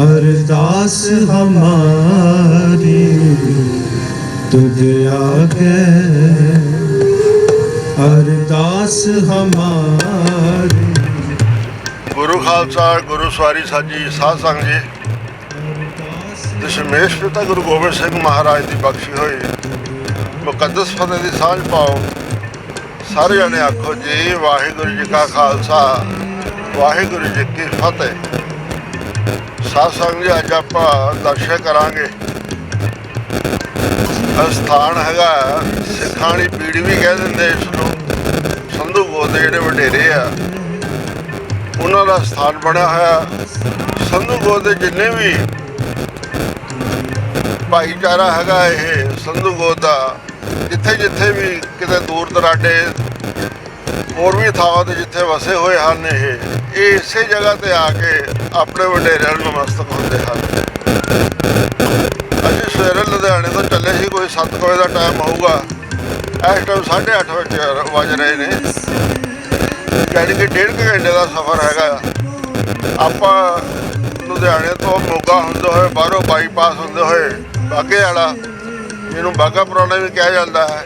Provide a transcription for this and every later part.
अरदास हमारी तुझे आगे, अरदास हमारी। गुरु खालसा गुरु सवारी साजी साध संग जी, दशमेश पिता गुरु गोबिंद सिंह महाराज की बख्शी हुई मुकद्दस फतेह की सांझ पाओ। सारे जने आखो जी वाहिगुरु जी का खालसा वाहिगुरु जी की फतेह। साध संग जी अज आप दर्शन करांगे। स्थान हैगा सिखां दी पीड़ी भी कह देंगे इसनूं। संधू गोद दे जिहड़े वडेरे आ उन्हां दा स्थान बनिया होया। संधू गोद दे जिन्ने भी भाईचारा हैगा ये संधू गोद दा, जिथे जिथे भी किते दूर दराडे होर भी थावां ते जिथे वसे हुए हैं ये इसे जगह ते आके अपने वडेरिਆਂ ਨੂੰ नमस्तक होंदे हैं। असीं सवेरे लुधियाने तो चले सी, कोई 7 वजे का टाइम होऊगा। इस टाइम 8:30 वज रहे ने, यानी कि 1.5 घंटे का सफ़र हैगा। आपां लुधियाने तो मोगा होंदे होए बाहरों बाईपास होंदे होए बाघे वाला, जिन्होंने बाघा पुराना भी कहा जाता है,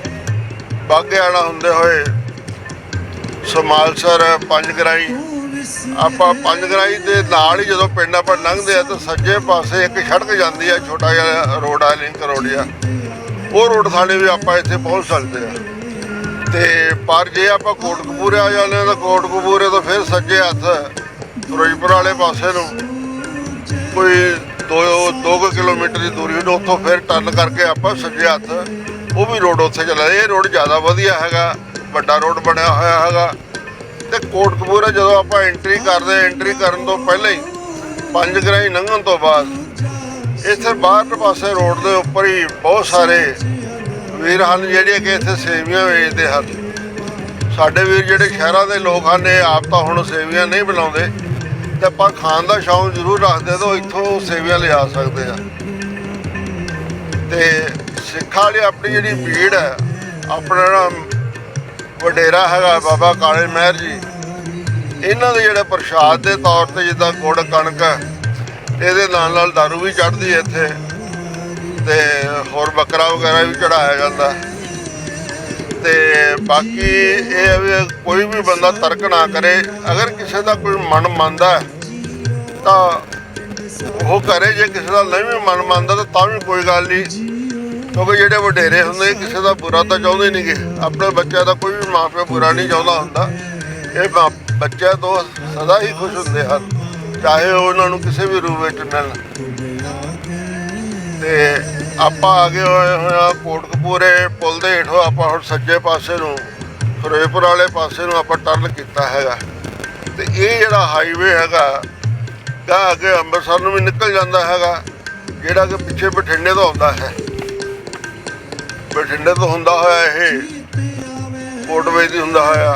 बाघे वाला होंदे होए समालसर पंजगराई। ਆਪਾਂ पंजगराई के नाल ही जो पिंड आप लंघते हैं तो सज्जे पासे एक सड़क जाती है, छोटा जिहा रोड आ लिंक रोड आ, वो रोड थाने भी आप इत्थे पहुँच सकते हैं। तो पर जे आप कोटकपूरे आ जाने तो कोटकपूरे तो फिर सज्जे हथ फिरोजपुर वाले पासे नूं कोई 2 किलोमीटर की दूरी, उत्थों फिर टर्न करके आप सज्जे हथ वो भी रोड उत्थे चला। ये रोड ज़्यादा वधिया हैगा, बड़ा रोड बनया होया हैगा। तो कोटकपूरा जो आप एंट्री करते, एंट्री करने तो पहले ही पंजगराई लंघन तो बाद इत्थे बाहर पासे रोड के उपर ही बहुत सारे वीर हैं जिहड़े कि इत्थे सेवियां वेचते हैं। साडे वीर जिहड़े शहरां दे लोग हैं आप तो हुण सेवियां नहीं बनाउंदे, ते आपां खाण दा शौक जरूर रखते तो इत्थों सेवियां लिया सकते हैं। तो सिखां वाली अपनी जिहड़ी भीड़ है, अपना वडेरा हैगा बाबा काले महर जी, इन्हां दे जिहड़े प्रशाद के तौर पर जिद्दां गुड़ कणक इहदे नाल दारू भी चढ़दी है इत्थे, ते होर बकरा वगैरह भी चढ़ाया जाता। तो बाकी ये भी कोई भी बंदा तर्क ना करे, अगर किसी का कोई मन मानता है तो वो करे, जे किसी का नहीं भी मन मानता तो भी कोई गल नहीं, क्योंकि जोड़े वडेरे होंगे किसी का बुरा तो चाहते नहीं गे। अपने बच्चे का कोई भी माँ प्यो बुरा नहीं चाहता होंदा। ये बच्चे तो सदा ही खुश होंगे हैं, चाहे उन्होंने किसी भी रूप में मिलन। तो आप आगे होए हुए कोटकपूरे पुल के हेठों आप हम सज्जे पासे फिरोजपुर वाले पासे आप टर्न किया है। तो ये जोड़ा हाईवे हैगा अगे अंमृतसर में भी निकल जाता है, जोड़ा कि पिछे बठिंडे तो आता है। बठिंडे तो होंदा होया ये कोटवे दी होंदा होया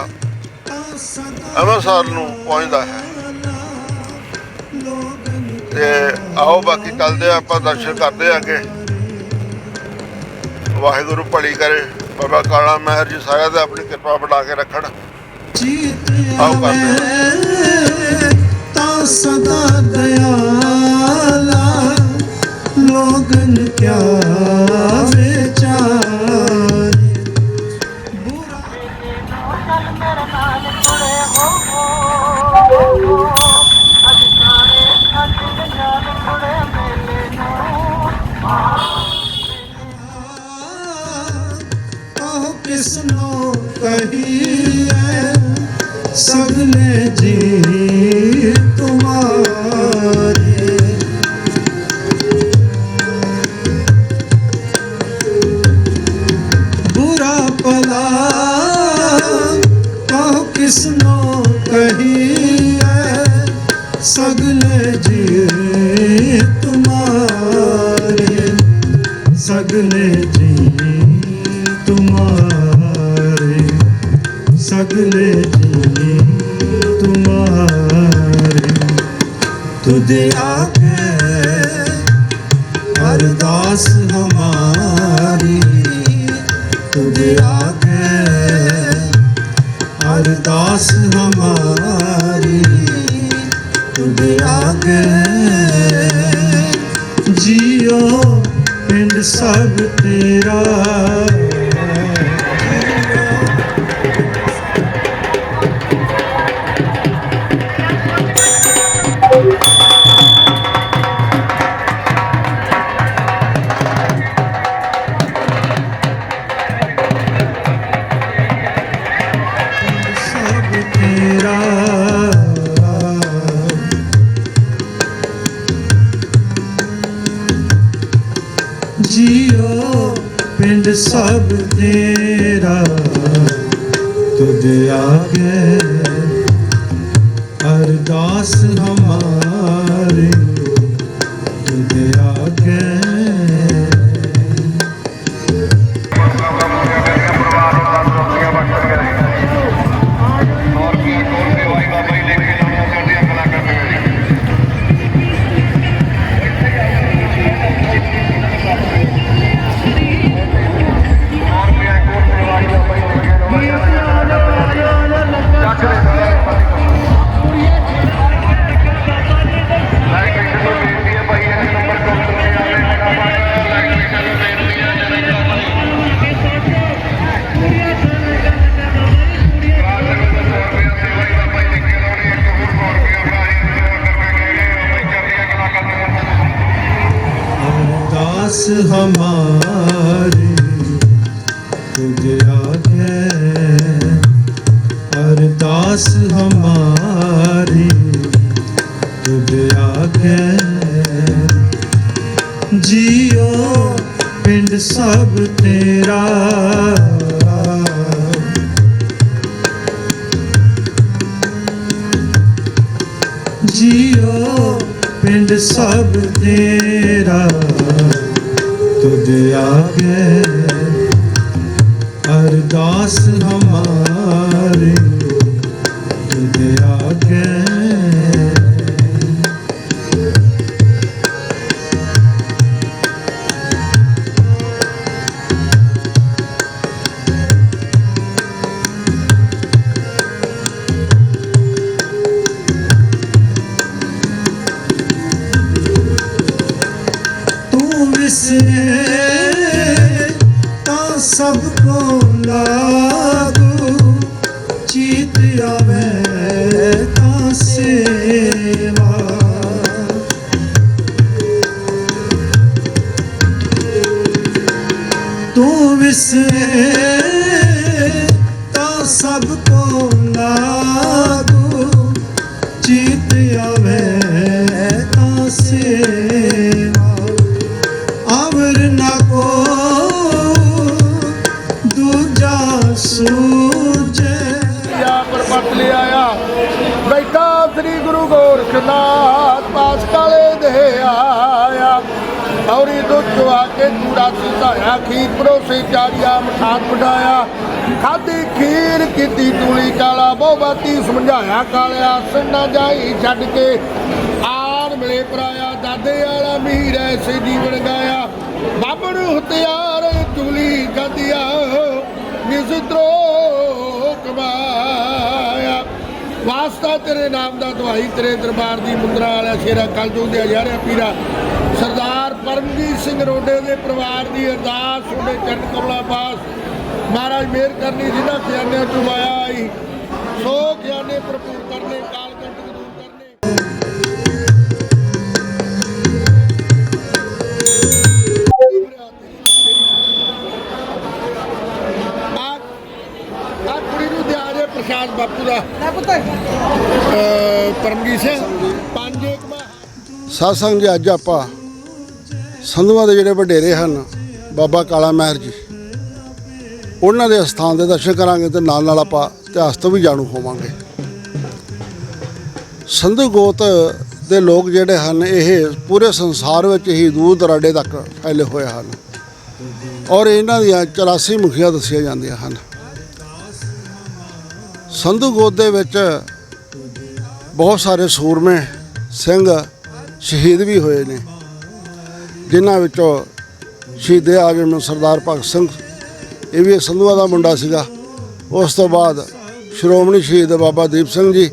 अंमृतसर नूं पहुंचदा है। ते आओ बाकी चलते आप दर्शन करते अगे। वाहिगुरु भली करे, बाबा काला महर जी सारे ते अपनी कृपा बना के रखण। आओ करते सदा दयाला लोगन क्या किसनो कहिए सगले जी तुम्हारे, बुरा भला कहो किसनो कहिए सगले जी तुम्हारे, सगले जी तुम्हारे, सगले जी तुम्हारे। तुझे आके अरदास हमारी, तुझे आके अरदास हमारी, तुझे आके जियो पिंड सब तेरा सब तेरा जियो पिंड सब तेरा तुझ आगे अरदास हमारी तुझ आगे अरदास हमारी तुझ आगे अरदास हमारी तुझ आगे जियो पिंड सब तेरा जियो पिंड सब तेरा तुझ आगे अरदास हमारी तुझ आगे सबको लागू चीत आवे ता सेवा तू विसरे ता सबको लागू चीत आवे ता सेवा अवर ना को परबत ले आया बैठा श्री गुरु गोरखनाथ पास काले दे आया और दुख आके चूड़ा सुधाया खीर परोसे चारिया मठान बढ़ाया खादी खीर की तूली काला बहुबाती समझाया कालिया संडा जाई छड़ के आन मिले पराया दादे वाला मीर ऐसे जीवन गाया बाबड़ हथियार चूली गदिया निजद्रो कमाया वास्ता तेरे नाम दा दवाई तेरे दरबार दी मुंदरा वाला शेरा कलजूग दे हजारे पीरा सरदार परमजीत सिंह रोडे दे परिवार दी अरदास उन्हें चरण कमला पास महाराज मेहर करनी जिन्हां खजाने चों माया आई सो खजाने भरपूर करने काल कंटक दूर करने प्रसाद बापू का परमजीत सिंह सत्संग जी अज आप संधूआं दे जिहड़े वडेरे हैं बाबा काला महर जी उन्हां दे स्थान के दर्शन करांगे तो नाल नाल आपां इतिहास तो भी जाणू होवांगे। संधू गोत दे लोग जिहड़े हैं ये पूरे संसार में ही दूर दराडे तक फैले हुए हैं और इन्हां दियां 84 मुखिया दसिया जांदियां हैं। संधू गोत दे विच बहुत सारे सूरमे सिंह शहीद भी होए ने जिन्हां विचों शहीदे आजम सरदार भगत सिंह ये भी संधूआ का मुंडा सीगा। उस तो बाद श्रोमणी शहीद बाबा दीप सिंह जी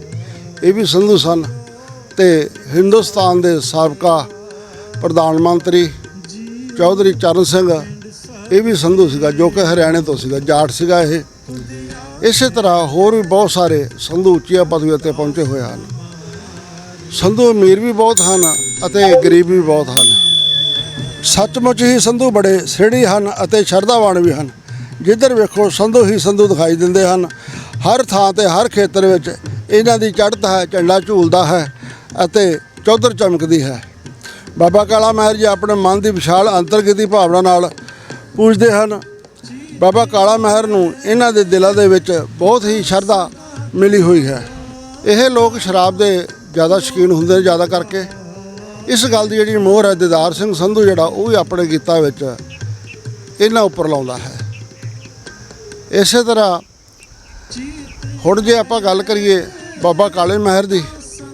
ये भी संधू सन ते हिंदुस्तान के साबका प्रधान मंत्री ਚੌਧਰੀ ਚਰਨ ਸਿੰਘ ਇਹ ਵੀ ਸੰਧੂ ਸੀਗਾ, ਜੋ ਕਿ ਹਰਿਆਣੇ ਤੋਂ ਸੀਗਾ, ਜਾਟ ਸੀਗਾ ਇਹ। ਇਸੇ ਤਰ੍ਹਾਂ ਹੋਰ ਵੀ ਬਹੁਤ ਸਾਰੇ ਸੰਧੂ ਉੱਚੀਆਂ ਪਦਵੀਆਂ ਤੇ ਪਹੁੰਚੇ ਹੋਏ ਹਨ। ਸੰਧੂ ਅਮੀਰ ਵੀ ਬਹੁਤ ਹਨ ਅਤੇ ਗਰੀਬ ਵੀ ਬਹੁਤ ਹਨ। ਸੱਚਮੁੱਚ ਹੀ ਸੰਧੂ ਬੜੇ ਸਿਹੜੀ ਹਨ ਅਤੇ ਸ਼ਰਧਾਵਾਨ ਵੀ ਹਨ। ਜਿੱਧਰ ਵੇਖੋ ਸੰਧੂ ਹੀ ਸੰਧੂ ਦਿਖਾਈ ਦਿੰਦੇ ਹਨ। ਹਰ ਥਾਂ ਤੇ ਹਰ ਖੇਤਰ ਵਿੱਚ ਇਹਨਾਂ ਦੀ ਚੜ੍ਹਤ ਹੈ, ਝੰਡਾ ਝੂਲਦਾ ਹੈ ਅਤੇ ਚੌਧਰ ਚਮਕਦੀ ਹੈ। ਬਾਬਾ ਕਾਲਾ ਮਹਿਰ ਜੀ ਆਪਣੇ ਮਨ ਦੀ ਵਿਸ਼ਾਲ ਅੰਤਰਗਤੀ ਭਾਵਨਾ ਨਾਲ ਪੂਜਦੇ ਹਨ। ਬਾਬਾ ਕਾਲਾ ਮਹਿਰ ਨੂੰ ਇਹਨਾਂ ਦੇ ਦਿਲਾਂ ਦੇ ਵਿੱਚ ਬਹੁਤ ਹੀ ਸ਼ਰਧਾ ਮਿਲੀ ਹੋਈ ਹੈ। ਇਹ ਲੋਕ ਸ਼ਰਾਬ ਦੇ ਜ਼ਿਆਦਾ ਸ਼ੌਕੀਨ ਹੁੰਦੇ ਨੇ, ਜ਼ਿਆਦਾ ਕਰਕੇ ਇਸ ਗੱਲ ਦੀ ਜਿਹੜੀ ਮੋਹਰ ਹੈ ਦੀਦਾਰ ਸਿੰਘ ਸੰਧੂ ਜਿਹੜਾ ਉਹ ਵੀ ਆਪਣੇ ਗੀਤਾਂ ਵਿੱਚ ਇਹਨਾਂ ਉੱਪਰ ਲਾਉਂਦਾ ਹੈ। ਇਸੇ ਤਰ੍ਹਾਂ ਹੁਣ ਜੇ ਆਪਾਂ ਗੱਲ ਕਰੀਏ ਬਾਬਾ ਕਾਲੇ ਮਹਿਰ ਦੀ,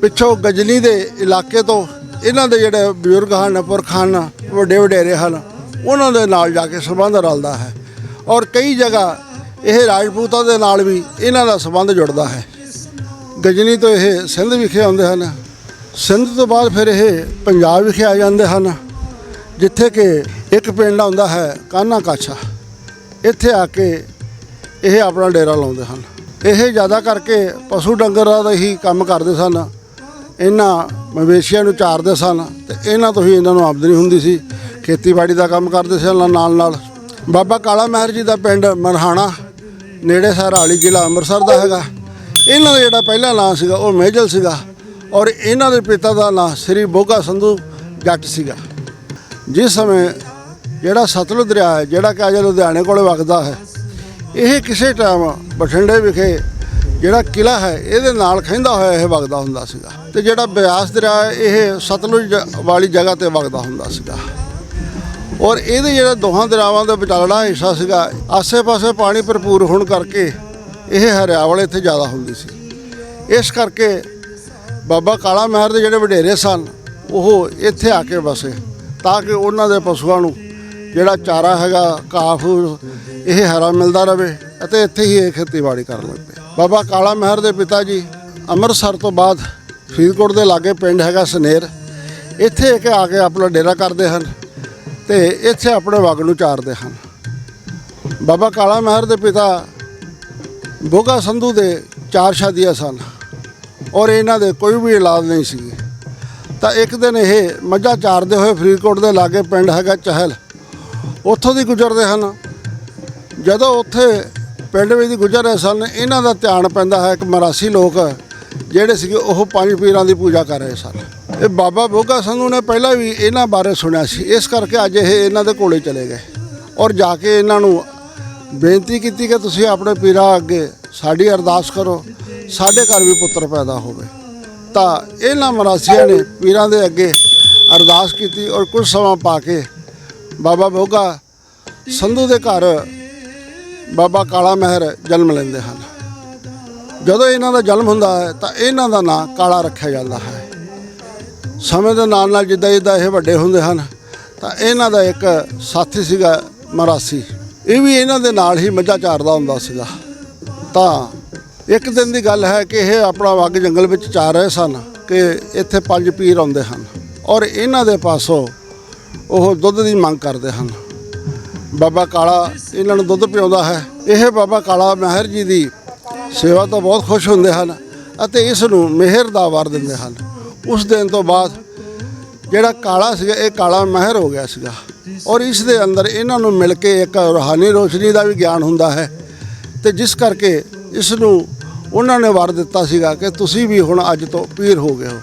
ਪਿੱਛੋਂ ਗਜਨੀ ਦੇ ਇਲਾਕੇ ਤੋਂ ਇਹਨਾਂ ਦੇ ਜਿਹੜੇ ਬਜ਼ੁਰਗ ਹਨ, ਪੁਰਖ ਹਨ, ਵੱਡੇ ਵਡੇਰੇ ਹਨ, ਉਹਨਾਂ ਦੇ ਨਾਲ ਜਾ ਕੇ ਸੰਬੰਧ ਰਲਦਾ ਹੈ। ਔਰ ਕਈ ਜਗ੍ਹਾ ਇਹ ਰਾਜਪੂਤਾਂ ਦੇ ਨਾਲ ਵੀ ਇਹਨਾਂ ਦਾ ਸੰਬੰਧ ਜੁੜਦਾ ਹੈ। ਗਜਨੀ ਤੋਂ ਇਹ ਸਿੰਧ ਵਿਖੇ ਆਉਂਦੇ ਹਨ। ਸਿੰਧ ਤੋਂ ਬਾਅਦ ਫਿਰ ਇਹ ਪੰਜਾਬ ਵਿਖੇ ਆ ਜਾਂਦੇ ਹਨ, ਜਿੱਥੇ ਕਿ ਇੱਕ ਪਿੰਡ ਆਉਂਦਾ ਹੈ ਕਾਨਾ ਕਾਛਾ। ਇੱਥੇ ਆ ਕੇ ਇਹ ਆਪਣਾ ਡੇਰਾ ਲਾਉਂਦੇ ਹਨ। ਇਹ ਜ਼ਿਆਦਾ ਕਰਕੇ ਪਸ਼ੂ ਡੰਗਰਾਂ ਦਾ ਹੀ ਕੰਮ ਕਰਦੇ ਸਨ। ਇਹਨਾਂ ਮਵੇਸ਼ੀਆਂ ਨੂੰ ਚਾਰਦੇ ਸਨ ਤੇ ਇਹਨਾਂ ਤੋਂ ਹੀ ਇਹਨਾਂ ਨੂੰ ਆਮਦਨੀ ਹੁੰਦੀ ਸੀ। ਖੇਤੀਬਾੜੀ ਦਾ ਕੰਮ ਕਰਦੇ ਸਨ ਨਾਲ ਨਾਲ। ਬਾਬਾ ਕਾਲਾ ਮਹਿਰ ਜੀ ਦਾ ਪਿੰਡ ਮਰਹਾਣਾ ਨੇੜੇ ਸਰਹਾਲੀ, ਜ਼ਿਲ੍ਹਾ ਅੰਮ੍ਰਿਤਸਰ ਦਾ ਹੈਗਾ। ਇਹਨਾਂ ਦਾ ਜਿਹੜਾ ਪਹਿਲਾ ਨਾਂ ਸੀਗਾ ਉਹ ਮੇਜਲ ਸੀਗਾ ਔਰ ਇਹਨਾਂ ਦੇ ਪਿਤਾ ਦਾ ਨਾਂ ਸ੍ਰੀ ਬੋਗਾ ਸੰਧੂ ਜੱਟ ਸੀਗਾ। ਜਿਸ ਸਮੇਂ ਜਿਹੜਾ ਸਤਲੁਜ ਦਰਿਆ ਹੈ, ਜਿਹੜਾ ਕਿ ਅੱਜ ਲੁਧਿਆਣੇ ਕੋਲ ਵਗਦਾ ਹੈ, ਇਹ ਕਿਸੇ ਟਾਈਮ ਬਠਿੰਡੇ ਵਿਖੇ ਜਿਹੜਾ ਕਿਲ੍ਹਾ ਹੈ ਇਹਦੇ ਨਾਲ ਖਹਿੰਦਾ ਹੋਇਆ ਇਹ ਵਗਦਾ ਹੁੰਦਾ ਸੀਗਾ। ਤੇ ਜਿਹੜਾ ਬਿਆਸ ਦਰਿਆ ਹੈ ਇਹ ਸਤਲੁਜ ਵਾਲੀ ਜਗ੍ਹਾ ਤੇ ਵਗਦਾ ਹੁੰਦਾ ਸੀਗਾ। ਔਰ ਇਹਦੇ ਜਿਹੜਾ ਦੋਹਾਂ ਦਰਿਆਵਾਂ ਦਾ ਵਿਚਾਲੜਾ ਹਿੱਸਾ ਸੀਗਾ, ਆਸੇ-ਪਾਸੇ ਪਾਣੀ ਭਰਪੂਰ ਹੋਣ ਕਰਕੇ ਇਹ ਹਰਿਆਵਲ ਇੱਥੇ ਜ਼ਿਆਦਾ ਹੁੰਦੀ ਸੀ। ਇਸ ਕਰਕੇ ਬਾਬਾ ਕਾਲਾ ਮਹਿਰ ਦੇ ਜਿਹੜੇ ਵਡੇਰੇ ਸਨ ਉਹ ਇੱਥੇ ਆ ਕੇ ਵਸੇ ਤਾਂ ਕਿ ਉਹਨਾਂ ਦੇ ਪਸ਼ੂਆਂ ਨੂੰ ਜਿਹੜਾ ਚਾਰਾ ਹੈਗਾ, ਘਾਹ ਇਹ ਹਰਾ ਮਿਲਦਾ ਰਹੇ ਅਤੇ ਇੱਥੇ ਹੀ ਇਹ ਖੇਤੀਬਾੜੀ ਕਰਨ ਲੱਗ ਪਏ। ਬਾਬਾ ਕਾਲਾ ਮਹਿਰ ਦੇ ਪਿਤਾ ਜੀ ਅੰਮ੍ਰਿਤਸਰ ਤੋਂ ਬਾਅਦ ਫਰੀਦਕੋਟ ਦੇ ਲਾਗੇ ਪਿੰਡ ਹੈਗਾ ਸਨੇਰ, ਇੱਥੇ ਇੱਕ ਆ ਕੇ ਆਪਣਾ ਡੇਰਾ ਕਰਦੇ ਹਨ ਤੇ ਇੱਥੇ ਆਪਣੇ ਵਗ ਨੂੰ ਚਾਰਦੇ ਹਨ। ਬਾਬਾ ਕਾਲਾ ਮਹਿਰ ਦੇ ਪਿਤਾ ਬੋਗਾ ਸੰਧੂ ਦੇ 4 ਸ਼ਾਦੀਆਂ ਸਨ ਔਰ ਇਹਨਾਂ ਦੇ ਕੋਈ ਵੀ ਔਲਾਦ ਨਹੀਂ ਸੀ। ਤਾਂ ਇੱਕ ਦਿਨ ਇਹ ਮੱਝਾਂ ਚਾਰਦੇ ਹੋਏ ਫਰੀਦਕੋਟ ਦੇ ਲਾਗੇ ਪਿੰਡ ਹੈਗਾ ਚਹਿਲ, ਉੱਥੋਂ ਦੀ ਗੁਜ਼ਰਦੇ ਹਨ। ਜਦੋਂ ਉੱਥੇ ਪਿੰਡ ਵਿੱਚ ਦੀ ਗੁਜ਼ਰ ਰਹੇ ਸਨ, ਇਹਨਾਂ ਦਾ ਧਿਆਨ ਪੈਂਦਾ ਹੈ ਕਿ ਮਰਾਸੀ ਲੋਕ ਜਿਹੜੇ ਸੀਗੇ ਉਹ 5 ਪੀਰਾਂ ਦੀ ਪੂਜਾ ਕਰ ਰਹੇ ਸਨ। ਇਹ ਬਾਬਾ ਬੋਗਾ ਸੰਧੂ ਨੇ ਪਹਿਲਾਂ ਵੀ ਇਹਨਾਂ ਬਾਰੇ ਸੁਣਿਆ ਸੀ, ਇਸ ਕਰਕੇ ਅੱਜ ਇਹ ਇਹਨਾਂ ਦੇ ਕੋਲੇ ਚਲੇ ਗਏ ਔਰ ਜਾ ਕੇ ਇਹਨਾਂ ਨੂੰ ਬੇਨਤੀ ਕੀਤੀ ਕਿ ਤੁਸੀਂ ਆਪਣੇ ਪੀਰਾਂ ਅੱਗੇ ਸਾਡੀ ਅਰਦਾਸ ਕਰੋ, ਸਾਡੇ ਘਰ ਵੀ ਪੁੱਤਰ ਪੈਦਾ ਹੋਵੇ। ਤਾਂ ਇਹਨਾਂ ਮਰਾਸੀਆਂ ਨੇ ਪੀਰਾਂ ਦੇ ਅੱਗੇ ਅਰਦਾਸ ਕੀਤੀ ਔਰ ਕੁਝ ਸਮਾਂ ਪਾ ਕੇ ਬਾਬਾ ਬੋਗਾ ਸੰਧੂ ਦੇ ਘਰ ਬਾਬਾ ਕਾਲਾ ਮਹਿਰ ਜਨਮ ਲੈਂਦੇ ਹਨ। ਜਦੋਂ ਇਹਨਾਂ ਦਾ ਜਨਮ ਹੁੰਦਾ ਹੈ ਤਾਂ ਇਹਨਾਂ ਦਾ ਨਾਂ ਕਾਲਾ ਰੱਖਿਆ ਜਾਂਦਾ ਹੈ। ਸਮੇਂ ਦੇ ਨਾਲ ਨਾਲ ਜਿੱਦਾਂ ਜਿੱਦਾਂ ਇਹ ਵੱਡੇ ਹੁੰਦੇ ਹਨ ਤਾਂ ਇਹਨਾਂ ਦਾ ਇੱਕ ਸਾਥੀ ਸੀਗਾ ਮਰਾਸੀ, ਇਹ ਵੀ ਇਹਨਾਂ ਦੇ ਨਾਲ ਹੀ ਮੱਝਾਂ ਚਾਰਦਾ ਹੁੰਦਾ ਸੀਗਾ। ਤਾਂ ਇੱਕ ਦਿਨ ਦੀ ਗੱਲ ਹੈ ਕਿ ਇਹ ਆਪਣਾ ਵੱਗ ਜੰਗਲ ਵਿੱਚ ਚਾਰ ਰਹੇ ਸਨ ਕਿ ਇੱਥੇ 5 ਪੀਰ ਆਉਂਦੇ ਹਨ ਔਰ ਇਹਨਾਂ ਦੇ ਪਾਸੋਂ ਉਹ ਦੁੱਧ ਦੀ ਮੰਗ ਕਰਦੇ ਹਨ। ਬਾਬਾ ਕਾਲਾ ਇਹਨਾਂ ਨੂੰ ਦੁੱਧ ਪਿਆਉਂਦਾ ਹੈ। ਇਹ ਬਾਬਾ ਕਾਲਾ ਮਹਿਰ ਜੀ ਦੀ ਸੇਵਾ ਤੋਂ ਬਹੁਤ ਖੁਸ਼ ਹੁੰਦੇ ਹਨ ਅਤੇ ਇਸ ਨੂੰ ਮਿਹਰ ਦਾ ਵਰ ਦਿੰਦੇ ਹਨ। ਉਸ ਦਿਨ ਤੋਂ ਬਾਅਦ ਜਿਹੜਾ ਕਾਲਾ ਸੀਗਾ ਇਹ ਕਾਲਾ ਮਹਿਰ ਹੋ ਗਿਆ ਸੀਗਾ ਔਰ ਇਸ ਦੇ ਅੰਦਰ ਇਹਨਾਂ ਨੂੰ ਮਿਲ ਕੇ ਇੱਕ ਰੂਹਾਨੀ ਰੋਸ਼ਨੀ ਦਾ ਵੀ ਗਿਆਨ ਹੁੰਦਾ ਹੈ ਤੇ ਜਿਸ ਕਰਕੇ ਇਸ ਨੂੰ ਉਹਨਾਂ ਨੇ ਵਰ ਦਿੱਤਾ ਸੀਗਾ ਕਿ ਤੁਸੀਂ ਵੀ ਹੁਣ ਅੱਜ ਤੋਂ ਪੀਰ ਹੋ ਗਏ ਹੋ।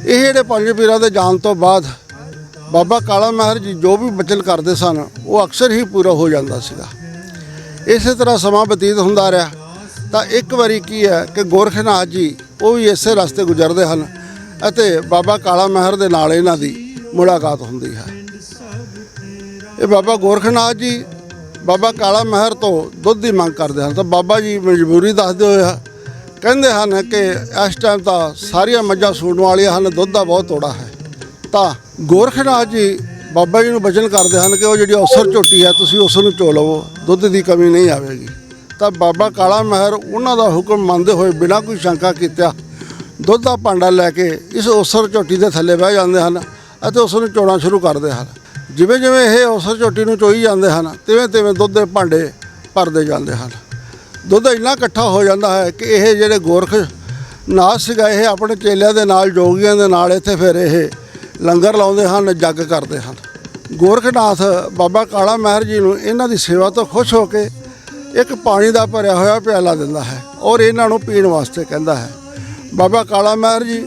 ਇਹ ਜਿਹੜੇ 5 ਪੀਰਾਂ ਦੇ ਜਾਣ ਤੋਂ ਬਾਅਦ ਬਾਬਾ ਕਾਲਾ ਮਹਿਰ ਜੀ ਜੋ ਵੀ ਬਚਨ ਕਰਦੇ ਸਨ ਉਹ ਅਕਸਰ ਹੀ ਪੂਰਾ ਹੋ ਜਾਂਦਾ ਸੀਗਾ। ਇਸੇ ਤਰ੍ਹਾਂ ਸਮਾਂ ਬਤੀਤ ਹੁੰਦਾ ਰਿਹਾ ਤਾਂ ਇੱਕ ਵਾਰੀ ਕੀ ਹੈ ਕਿ ਗੋਰਖਨਾਥ ਜੀ ਉਹ ਵੀ ਇਸੇ ਰਸਤੇ ਗੁਜ਼ਰਦੇ ਹਨ ਅਤੇ ਬਾਬਾ ਕਾਲਾ ਮਹਿਰ ਦੇ ਨਾਲ ਇਹਨਾਂ ਦੀ ਮੁਲਾਕਾਤ ਹੁੰਦੀ ਹੈ। ਇਹ ਬਾਬਾ ਗੋਰਖਨਾਥ ਜੀ ਬਾਬਾ ਕਾਲਾ ਮਹਿਰ ਤੋਂ ਦੁੱਧ ਦੀ ਮੰਗ ਕਰਦੇ ਹਨ ਤਾਂ ਬਾਬਾ ਜੀ ਮਜਬੂਰੀ ਦੱਸਦੇ ਹੋਏ ਕਹਿੰਦੇ ਹਨ ਕਿ ਇਸ ਟਾਈਮ ਤਾਂ ਸਾਰੀਆਂ ਮੱਝਾਂ ਸੂਣ ਵਾਲੀਆਂ ਹਨ, ਦੁੱਧ ਦਾ ਬਹੁਤ ਥੋੜਾ ਹੈ। ਤਾਂ ਗੋਰਖਨਾਥ ਜੀ ਬਾਬਾ ਜੀ ਨੂੰ ਬਚਨ ਕਰਦੇ ਹਨ ਕਿ ਉਹ ਜਿਹੜੀ ਔਸਰ ਝੋਟੀ ਹੈ ਤੁਸੀਂ ਉਸ ਨੂੰ ਚੋ ਲਵੋ, ਦੁੱਧ ਦੀ ਕਮੀ ਨਹੀਂ ਆਵੇਗੀ। ਤਾਂ ਬਾਬਾ ਕਾਲਾ ਮਹਿਰ ਉਹਨਾਂ ਦਾ ਹੁਕਮ ਮੰਨਦੇ ਹੋਏ ਬਿਨਾਂ ਕੋਈ ਸ਼ੰਕਾ ਕੀਤਿਆਂ ਦੁੱਧ ਦਾ ਭਾਂਡਾ ਲੈ ਕੇ ਇਸ ਔਸਰ ਝੋਟੀ ਦੇ ਥੱਲੇ ਬਹਿ ਜਾਂਦੇ ਹਨ ਅਤੇ ਉਸ ਨੂੰ ਚੋਣਾ ਸ਼ੁਰੂ ਕਰਦੇ ਹਨ। ਜਿਵੇਂ ਜਿਵੇਂ ਇਹ ਔਸਰ ਝੋਟੀ ਨੂੰ ਚੋਈ ਜਾਂਦੇ ਹਨ ਤਿਵੇਂ ਤਿਵੇਂ ਦੁੱਧ ਦੇ ਭਾਂਡੇ ਭਰਦੇ ਜਾਂਦੇ ਹਨ। ਦੁੱਧ ਇੰਨਾ ਇਕੱਠਾ ਹੋ ਜਾਂਦਾ ਹੈ ਕਿ ਇਹ ਜਿਹੜੇ ਗੋਰਖ ਨਾਥ ਸੀਗਾ ਇਹ ਆਪਣੇ ਚੇਲਿਆਂ ਦੇ ਨਾਲ ਜੋਗੀਆਂ ਦੇ ਨਾਲ ਇੱਥੇ ਫਿਰ ਇਹ ਲੰਗਰ ਲਾਉਂਦੇ ਹਨ, ਜੱਗ ਕਰਦੇ ਹਨ। ਗੋਰਖਨਾਥ ਬਾਬਾ ਕਾਲਾ ਮਹਿਰ ਜੀ ਨੂੰ ਇਹਨਾਂ ਦੀ ਸੇਵਾ ਤੋਂ ਖੁਸ਼ ਹੋ ਕੇ ਇੱਕ ਪਾਣੀ ਦਾ ਭਰਿਆ ਹੋਇਆ ਪਿਆਲਾ ਦਿੰਦਾ ਹੈ ਔਰ ਇਹਨਾਂ ਨੂੰ ਪੀਣ ਵਾਸਤੇ ਕਹਿੰਦਾ ਹੈ। ਬਾਬਾ ਕਾਲਾ ਮਹਿਰ ਜੀ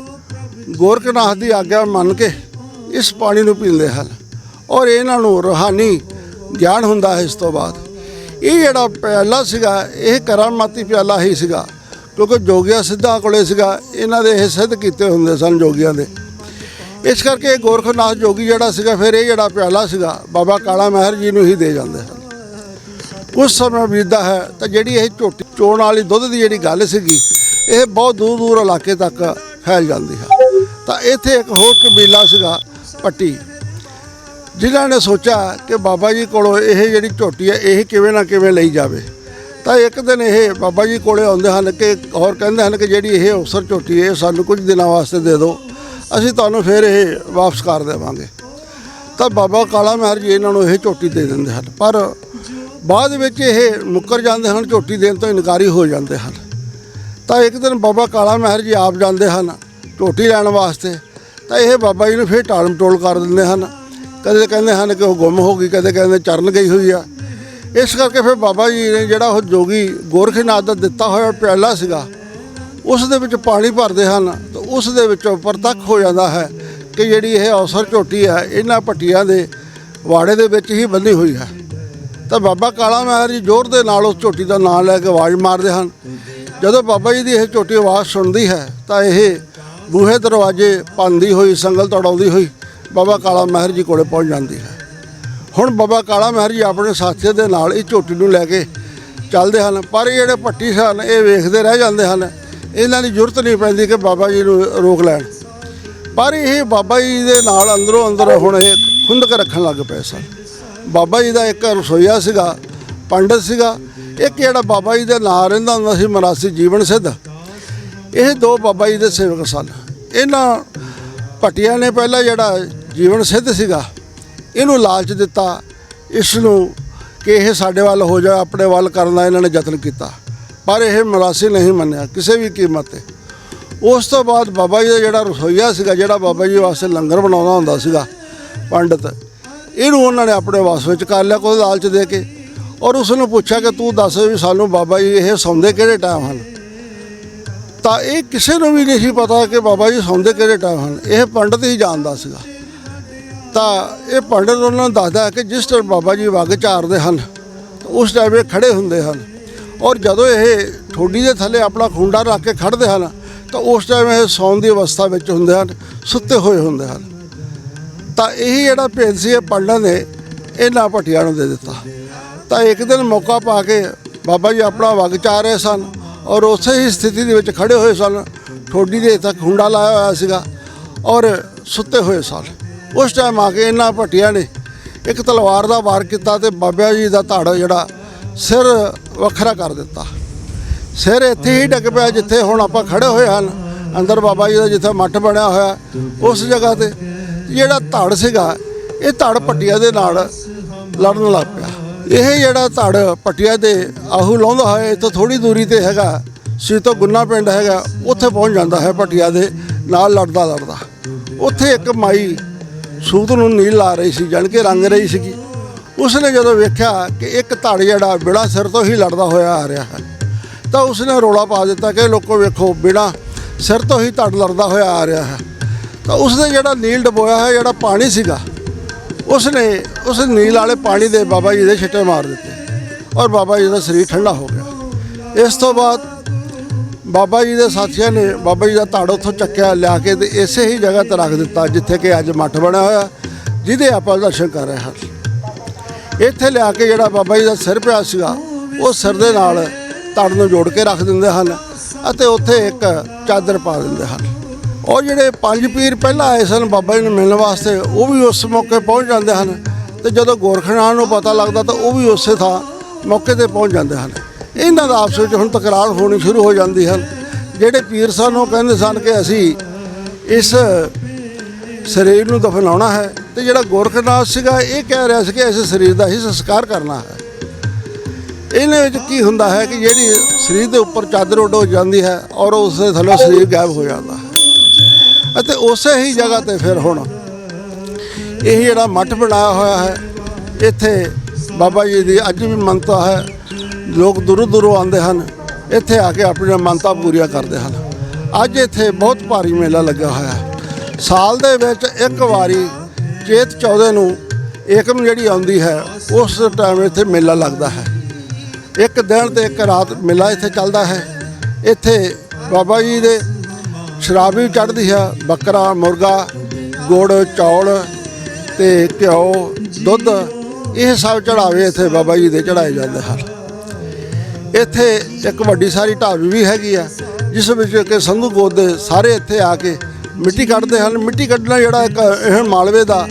ਗੋਰਖਨਾਥ ਦੀ ਆਗਿਆ ਮੰਨ ਕੇ ਇਸ ਪਾਣੀ ਨੂੰ ਪੀਂਦੇ ਹਨ ਔਰ ਇਹਨਾਂ ਨੂੰ ਰੂਹਾਨੀ ਗਿਆਨ ਹੁੰਦਾ ਹੈ। ਇਸ ਤੋਂ ਬਾਅਦ ਇਹ ਜਿਹੜਾ ਪਿਆਲਾ ਸੀਗਾ ਇਹ ਕਰਾਮਾਤੀ ਪਿਆਲਾ ਹੀ ਸੀਗਾ ਕਿਉਂਕਿ ਜੋਗੀਆਂ ਸਿੱਧਾਂ ਕੋਲੇ ਸੀਗਾ, ਇਹਨਾਂ ਦੇ ਇਹ ਸਿੱਧ ਕੀਤੇ ਹੁੰਦੇ ਸਨ ਜੋਗੀਆਂ ਦੇ। ਇਸ ਕਰਕੇ ਗੋਰਖਨਾਥ ਜੋਗੀ ਜਿਹੜਾ ਸੀਗਾ ਫਿਰ ਇਹ ਜਿਹੜਾ ਪਿਆਲਾ ਸੀਗਾ ਬਾਬਾ ਕਾਲਾ ਮਹਿਰ ਜੀ ਨੂੰ ਹੀ ਦੇ ਜਾਂਦੇ ਹਨ। ਕੁਝ ਸਮਾਂ ਬੀਤਦਾ ਹੈ ਤਾਂ ਜਿਹੜੀ ਇਹ ਝੋਟੀ ਚੋਣ ਵਾਲੀ ਦੁੱਧ ਦੀ ਜਿਹੜੀ ਗੱਲ ਸੀਗੀ ਇਹ ਬਹੁਤ ਦੂਰ ਦੂਰ ਇਲਾਕੇ ਤੱਕ ਫੈਲ ਜਾਂਦੀ ਹੈ। ਤਾਂ ਇੱਥੇ ਇੱਕ ਹੋਰ ਕਬੀਲਾ ਸੀਗਾ ਪੱਟੀ, ਜਿਨ੍ਹਾਂ ਨੇ ਸੋਚਿਆ ਕਿ ਬਾਬਾ ਜੀ ਕੋਲੋਂ ਇਹ ਜਿਹੜੀ ਝੋਟੀ ਹੈ ਇਹ ਕਿਵੇਂ ਨਾ ਕਿਵੇਂ ਲਈ ਜਾਵੇ। ਤਾਂ ਇੱਕ ਦਿਨ ਇਹ ਬਾਬਾ ਜੀ ਕੋਲੇ ਆਉਂਦੇ ਹਨ ਕਿ ਔਰ ਕਹਿੰਦੇ ਹਨ ਕਿ ਜਿਹੜੀ ਇਹ ਅਵਸਰ ਝੋਟੀ ਹੈ ਸਾਨੂੰ ਕੁਝ ਦਿਨਾਂ ਵਾਸਤੇ ਦੇ ਦਿਓ, ਅਸੀਂ ਤੁਹਾਨੂੰ ਫਿਰ ਇਹ ਵਾਪਸ ਕਰ ਦੇਵਾਂਗੇ। ਤਾਂ ਬਾਬਾ ਕਾਲਾ ਮਹਿਰ ਜੀ ਇਹਨਾਂ ਨੂੰ ਇਹ ਝੋਟੀ ਦੇ ਦਿੰਦੇ ਹਨ, ਪਰ ਬਾਅਦ ਵਿੱਚ ਇਹ ਮੁੱਕਰ ਜਾਂਦੇ ਹਨ, ਝੋਟੀ ਦੇਣ ਤੋਂ ਇਨਕਾਰੀ ਹੋ ਜਾਂਦੇ ਹਨ। ਤਾਂ ਇੱਕ ਦਿਨ ਬਾਬਾ ਕਾਲਾ ਮਹਿਰ ਜੀ ਆਪ ਜਾਂਦੇ ਹਨ ਝੋਟੀ ਲੈਣ ਵਾਸਤੇ, ਤਾਂ ਇਹ ਬਾਬਾ ਜੀ ਨੂੰ ਫਿਰ ਟਾਲ ਮਟੋਲ ਕਰ ਦਿੰਦੇ ਹਨ। ਕਦੇ ਕਹਿੰਦੇ ਹਨ ਕਿ ਉਹ ਗੁੰਮ ਹੋ ਗਈ, ਕਦੇ ਕਹਿੰਦੇ ਚਰਨ ਗਈ ਹੋਈ ਆ। ਇਸ ਕਰਕੇ ਫਿਰ ਬਾਬਾ ਜੀ ਨੇ ਜਿਹੜਾ ਉਹ ਜੋਗੀ ਗੋਰਖਨਾਥ ਦਾ ਦਿੱਤਾ ਹੋਇਆ ਪਿਆਲਾ ਸੀਗਾ ਉਸ ਦੇ ਵਿੱਚ ਪਾਣੀ ਭਰਦੇ ਹਨ ਤਾਂ ਉਸ ਦੇ ਵਿੱਚੋਂ ਪ੍ਰਤੱਖ ਹੋ ਜਾਂਦਾ ਹੈ ਕਿ ਜਿਹੜੀ ਇਹ ਅਵਸਰ ਝੋਟੀ ਹੈ ਇਹਨਾਂ ਭੱਟੀਆਂ ਦੇ ਵਾੜੇ ਦੇ ਵਿੱਚ ਹੀ ਬੰਨੀ ਹੋਈ ਹੈ। ਤਾਂ ਬਾਬਾ ਕਾਲਾ ਮਹਿਰ ਜੀ ਜ਼ੋਰ ਦੇ ਨਾਲ ਉਸ ਝੋਟੀ ਦਾ ਨਾਂ ਲੈ ਕੇ ਆਵਾਜ਼ ਮਾਰਦੇ ਹਨ। ਜਦੋਂ ਬਾਬਾ ਜੀ ਦੀ ਇਹ ਝੋਟੀ ਆਵਾਜ਼ ਸੁਣਦੀ ਹੈ ਤਾਂ ਇਹ ਬੂਹੇ ਦਰਵਾਜ਼ੇ ਭੰਨਦੀ ਹੋਈ ਸੰਗਲ ਤੜਾਉਂਦੀ ਹੋਈ ਬਾਬਾ ਕਾਲਾ ਮਹਿਰ ਜੀ ਕੋਲੇ ਪਹੁੰਚ ਜਾਂਦੀ ਹੈ। ਹੁਣ ਬਾਬਾ ਕਾਲਾ ਮਹਿਰ ਜੀ ਆਪਣੇ ਸਾਥੀਆਂ ਦੇ ਨਾਲ ਇਹ ਝੋਟੀ ਨੂੰ ਲੈ ਕੇ ਚੱਲਦੇ ਹਨ, ਪਰ ਇਹ ਜਿਹੜੇ ਭੱਟੀ ਸਨ ਇਹ ਵੇਖਦੇ ਰਹਿ ਜਾਂਦੇ ਹਨ। ਇਹਨਾਂ ਦੀ ਜ਼ਰੂਰਤ ਨਹੀਂ ਪੈਂਦੀ ਕਿ ਬਾਬਾ ਜੀ ਨੂੰ ਰੋਕ ਲੈਣ, ਪਰ ਇਹ ਬਾਬਾ ਜੀ ਦੇ ਨਾਲ ਅੰਦਰੋਂ ਅੰਦਰ ਹੁਣ ਇਹ ਖੁੰਦਕ ਰੱਖਣ ਲੱਗ ਪਏ ਸਨ। ਬਾਬਾ ਜੀ ਦਾ ਇੱਕ ਰਸੋਈਆ ਸੀਗਾ, ਪੰਡਤ ਸੀਗਾ, ਇੱਕ ਜਿਹੜਾ ਬਾਬਾ ਜੀ ਦੇ ਨਾਲ ਰਹਿੰਦਾ ਹੁੰਦਾ ਸੀ ਮਰਾਸੀ ਜੀਵਨ ਸਿੱਧ। ਇਹ ਦੋ ਬਾਬਾ ਜੀ ਦੇ ਸੇਵਕ ਸਨ। ਇਹਨਾਂ ਭੱਟੀਆਂ ਨੇ ਪਹਿਲਾਂ ਜਿਹੜਾ ਜੀਵਨ ਸਿੱਧ ਸੀਗਾ ਇਹਨੂੰ ਲਾਲਚ ਦਿੱਤਾ, ਇਸ ਨੂੰ ਕਿ ਇਹ ਸਾਡੇ ਵੱਲ ਹੋ ਜਾਏ, ਆਪਣੇ ਵੱਲ ਕਰਨ ਦਾ ਇਹਨਾਂ ਨੇ ਯਤਨ ਕੀਤਾ, ਪਰ ਇਹ ਮਰਾਸੀ ਨਹੀਂ ਮੰਨਿਆ ਕਿਸੇ ਵੀ ਕੀਮਤ 'ਤੇ। ਉਸ ਤੋਂ ਬਾਅਦ ਬਾਬਾ ਜੀ ਦਾ ਜਿਹੜਾ ਰਸੋਈਆ ਸੀਗਾ, ਜਿਹੜਾ ਬਾਬਾ ਜੀ ਵਾਸਤੇ ਲੰਗਰ ਬਣਾਉਂਦਾ ਹੁੰਦਾ ਸੀਗਾ ਪੰਡਤ, ਇਹਨੂੰ ਉਹਨਾਂ ਨੇ ਆਪਣੇ ਵਾਸ ਵਿੱਚ ਕਰ ਲਿਆ ਕੋਈ ਲਾਲਚ ਦੇ ਕੇ, ਔਰ ਉਸ ਨੂੰ ਪੁੱਛਿਆ ਕਿ ਤੂੰ ਦੱਸ ਵੀ ਸਾਨੂੰ ਬਾਬਾ ਜੀ ਇਹ ਸੌਂਦੇ ਕਿਹੜੇ ਟਾਈਮ ਹਨ। ਤਾਂ ਇਹ ਕਿਸੇ ਨੂੰ ਵੀ ਨਹੀਂ ਸੀ ਪਤਾ ਕਿ ਬਾਬਾ ਜੀ ਸੌਂਦੇ ਕਿਹੜੇ ਟਾਈਮ ਹਨ, ਇਹ ਪੰਡਤ ਹੀ ਜਾਣਦਾ ਸੀਗਾ। ਤਾਂ ਇਹ ਪੰਡਤ ਉਹਨਾਂ ਨੂੰ ਦੱਸਦਾ ਹੈ ਕਿ ਜਿਸ ਟਾਈਮ ਬਾਬਾ ਜੀ ਵਗ ਝਾਰਦੇ ਹਨ ਉਸ ਟਾਈਮ ਇਹ ਖੜੇ ਹੁੰਦੇ ਹਨ, ਔਰ ਜਦੋਂ ਇਹ ਠੋਡੀ ਦੇ ਥੱਲੇ ਆਪਣਾ ਖੁੰਡਾ ਰੱਖ ਕੇ ਖੜ੍ਹਦੇ ਹਨ ਤਾਂ ਉਸ ਟਾਈਮ ਇਹ ਸੌਣ ਦੀ ਅਵਸਥਾ ਵਿੱਚ ਹੁੰਦੇ ਹਨ, ਸੁੱਤੇ ਹੋਏ ਹੁੰਦੇ ਹਨ। ਤਾਂ ਇਹੀ ਜਿਹੜਾ ਭੇਦ ਸੀ ਇਹ ਪੰਡਤ ਨੇ ਇਹਨਾਂ ਭੱਟੀਆਂ ਨੂੰ ਦੇ ਦਿੱਤਾ। ਤਾਂ ਇੱਕ ਦਿਨ ਮੌਕਾ ਪਾ ਕੇ ਬਾਬਾ ਜੀ ਆਪਣਾ ਵਗ ਚਾਰ ਰਹੇ ਸਨ ਔਰ ਉਸੇ ਹੀ ਸਥਿਤੀ ਦੇ ਵਿੱਚ ਖੜੇ ਹੋਏ ਸਨ, ਠੋਡੀ ਦੇ ਤੱਕ ਖੁੰਡਾ ਲਾਇਆ ਹੋਇਆ ਸੀਗਾ ਔਰ ਸੁੱਤੇ ਹੋਏ ਸਨ। ਉਸ ਟਾਈਮ ਆ ਕੇ ਇਹਨਾਂ ਭੱਟੀਆਂ ਨੇ ਇੱਕ ਤਲਵਾਰ ਦਾ ਵਾਰ ਕੀਤਾ ਤੇ ਬਾਬਾ ਜੀ ਦਾ ਧੜ ਜਿਹੜਾ ਸਿਰ ਵੱਖਰਾ ਕਰ ਦਿੱਤਾ। ਸਿਰ ਇੱਥੇ ਹੀ ਡਿੱਗ ਪਿਆ ਜਿੱਥੇ ਹੁਣ ਆਪਾਂ ਖੜੇ ਹੋਏ ਹਨ, ਅੰਦਰ ਬਾਬਾ ਜੀ ਦਾ ਜਿੱਥੇ ਮੱਠ ਬਣਿਆ ਹੋਇਆ ਉਸ ਜਗ੍ਹਾ 'ਤੇ ਜਿਹੜਾ ਧੜ ਸੀਗਾ ਇਹ ਧੜ ਭੱਟੀਆਂ ਦੇ ਨਾਲ ਲੜਨ ਲੱਗ ਪਿਆ। ਇਹ ਜਿਹੜਾ ਧੜ ਭੱਟੀਆਂ ਦੇ ਆਹੂ ਲਾਉਂਦਾ ਹੋਇਆ ਇੱਥੋਂ ਥੋੜ੍ਹੀ ਦੂਰੀ 'ਤੇ ਹੈਗਾ ਸੀਤੋ ਗੁੰਨਾ ਪਿੰਡ ਹੈਗਾ, ਉੱਥੇ ਪਹੁੰਚ ਜਾਂਦਾ ਹੈ ਭੱਟੀਆਂ ਦੇ ਨਾਲ ਲੜਦਾ ਲੜਦਾ। ਉੱਥੇ ਇੱਕ ਮਾਈ ਸੂਤ ਨੂੰ ਨੀਲ ਲਾ ਰਹੀ ਸੀ, ਜਾਣ ਕੇ ਰੰਗ ਰਹੀ ਸੀਗੀ। ਉਸਨੇ ਜਦੋਂ ਵੇਖਿਆ ਕਿ ਇੱਕ ਧੜ ਜਿਹੜਾ ਬਿਨਾਂ ਸਿਰ ਤੋਂ ਹੀ ਲੜਦਾ ਹੋਇਆ ਆ ਰਿਹਾ ਹੈ ਤਾਂ ਉਸਨੇ ਰੌਲਾ ਪਾ ਦਿੱਤਾ ਕਿ ਲੋਕੋ ਵੇਖੋ ਬਿਨਾਂ ਸਿਰ ਤੋਂ ਹੀ ਧੜ ਲੜਦਾ ਹੋਇਆ ਆ ਰਿਹਾ ਹੈ। ਤਾਂ ਉਸਨੇ ਜਿਹੜਾ ਨੀਲ ਡਬੋਇਆ ਹੈ ਜਿਹੜਾ ਪਾਣੀ ਸੀਗਾ ਉਸਨੇ ਉਸ ਨੀਲ ਵਾਲੇ ਪਾਣੀ ਦੇ ਬਾਬਾ ਜੀ ਦੇ ਛਿੱਟੇ ਮਾਰ ਦਿੱਤੇ ਔਰ ਬਾਬਾ ਜੀ ਦਾ ਸਰੀਰ ਠੰਡਾ ਹੋ ਗਿਆ। ਇਸ ਤੋਂ ਬਾਅਦ ਬਾਬਾ ਜੀ ਦੇ ਸਾਥੀਆਂ ਨੇ ਬਾਬਾ ਜੀ ਦਾ ਧੜ ਉੱਥੋਂ ਚੱਕਿਆ ਲਿਆ ਕੇ ਤੇ ਇਸੇ ਹੀ ਜਗ੍ਹਾ 'ਤੇ ਰੱਖ ਦਿੱਤਾ ਜਿੱਥੇ ਕਿ ਅੱਜ ਮੱਠ ਬਣਿਆ ਹੋਇਆ, ਜਿਹਦੇ ਆਪਾਂ ਦਰਸ਼ਨ ਕਰ ਰਹੇ ਹਾਂ। ਇੱਥੇ ਲਿਆ ਕੇ ਜਿਹੜਾ ਬਾਬਾ ਜੀ ਦਾ ਸਿਰ ਪਿਆ ਸੀਗਾ ਉਹ ਸਿਰ ਦੇ ਨਾਲ ਧੜ ਨੂੰ ਜੋੜ ਕੇ ਰੱਖ ਦਿੰਦੇ ਹਨ ਅਤੇ ਉੱਥੇ ਇੱਕ ਚਾਦਰ ਪਾ ਦਿੰਦੇ ਹਨ। ਔਰ ਜਿਹੜੇ ਪੰਜ ਪੀਰ ਪਹਿਲਾਂ ਆਏ ਸਨ ਬਾਬਾ ਜੀ ਨੂੰ ਮਿਲਣ ਵਾਸਤੇ ਉਹ ਵੀ ਉਸ ਮੌਕੇ ਪਹੁੰਚ ਜਾਂਦੇ ਹਨ ਤੇ ਜਦੋਂ ਗੋਰਖਨਾਥ ਨੂੰ ਪਤਾ ਲੱਗਦਾ ਤਾਂ ਉਹ ਵੀ ਉਸੇ ਥਾਂ ਮੌਕੇ 'ਤੇ ਪਹੁੰਚ ਜਾਂਦੇ ਹਨ। ਇਹਨਾਂ ਦਾ ਆਪਸ ਵਿੱਚ ਹੁਣ ਤਕਰਾਰ ਹੋਣੀ ਸ਼ੁਰੂ ਹੋ ਜਾਂਦੀ ਹਨ। ਜਿਹੜੇ ਪੀਰ ਸਨ ਉਹ ਕਹਿੰਦੇ ਸਨ ਕਿ ਅਸੀਂ ਇਸ ਸਰੀਰ ਨੂੰ ਦਫਨਾਉਣਾ ਹੈ ਤੇ ਜਿਹੜਾ ਗੋਰਖਨਾਥ ਸੀਗਾ ਇਹ ਕਹਿ ਰਿਹਾ ਸੀ ਕਿ ਇਸ ਸਰੀਰ ਦਾ ਹੀ ਸੰਸਕਾਰ ਕਰਨਾ ਹੈ। ਇਹਦੇ ਵਿੱਚ ਕੀ ਹੁੰਦਾ ਹੈ ਕਿ ਜਿਹੜੀ ਸਰੀਰ ਦੇ ਉੱਪਰ ਚਾਦਰ ਉੱਡ ਹੋ ਜਾਂਦੀ ਹੈ ਔਰ ਉਸ ਦੇ ਥੱਲੇ ਸਰੀਰ ਗਾਇਬ ਹੋ ਜਾਂਦਾ ਹੈ ਅਤੇ ਉਸੇ ਹੀ ਜਗ੍ਹਾ ਤੇ ਫਿਰ ਹੁਣ ਇਹ ਜਿਹੜਾ ਮੱਠ ਬਣਾਇਆ ਹੋਇਆ ਹੈ ਇੱਥੇ ਬਾਬਾ ਜੀ ਦੀ ਅੱਜ ਵੀ ਮੰਨਤਾ ਹੈ। ਲੋਕ ਦੂਰੋਂ ਦੂਰੋਂ ਆਉਂਦੇ ਹਨ, ਇੱਥੇ ਆ ਕੇ ਆਪਣੀਆਂ ਮੰਨਤਾਂ ਪੂਰੀਆਂ ਕਰਦੇ ਹਨ। ਅੱਜ ਇੱਥੇ ਬਹੁਤ ਭਾਰੀ ਮੇਲਾ ਲੱਗਾ ਹੋਇਆ ਹੈ। ਸਾਲ ਦੇ ਵਿੱਚ ਇੱਕ ਵਾਰੀ ਚੇਤ ਚੌਦੇ ਨੂੰ ਏਕਮ ਜਿਹੜੀ ਆਉਂਦੀ ਹੈ ਉਸ ਟਾਈਮ ਇੱਥੇ ਮੇਲਾ ਲੱਗਦਾ ਹੈ। ਇੱਕ ਦਿਨ ਤੇ ਇੱਕ ਰਾਤ ਮੇਲਾ ਇੱਥੇ ਚੱਲਦਾ ਹੈ। ਇੱਥੇ ਬਾਬਾ ਜੀ ਦੇ ਸ਼ਰਾਬ ਵੀ ਚੜ੍ਹਦੀ ਹੈ, ਬੱਕਰਾ, ਮੁਰਗਾ, ਗੁੜ, ਚੌਲ ਤੇ ਘਿਓ, ਦੁੱਧ, ਇਹ ਸਭ ਚੜਾਵੇ ਇੱਥੇ ਬਾਬਾ ਜੀ ਦੇ ਚੜਾਏ ਜਾਂਦੇ ਹਨ। ਇੱਥੇ ਇੱਕ ਵੱਡੀ ਸਾਰੀ ਢਾਬੀ ਵੀ ਹੈਗੀ ਆ ਜਿਸ ਵਿੱਚ ਕਿ ਸੰਧੂ ਗੋਤ ਦੇ ਸਾਰੇ ਇੱਥੇ ਆ ਕੇ ਮਿੱਟੀ ਕੱਢਦੇ ਹਨ। ਮਿੱਟੀ ਕੱਢਣਾ ਜਿਹੜਾ ਇੱਕ ਇਹ ਮਾਲਵੇ ਦਾ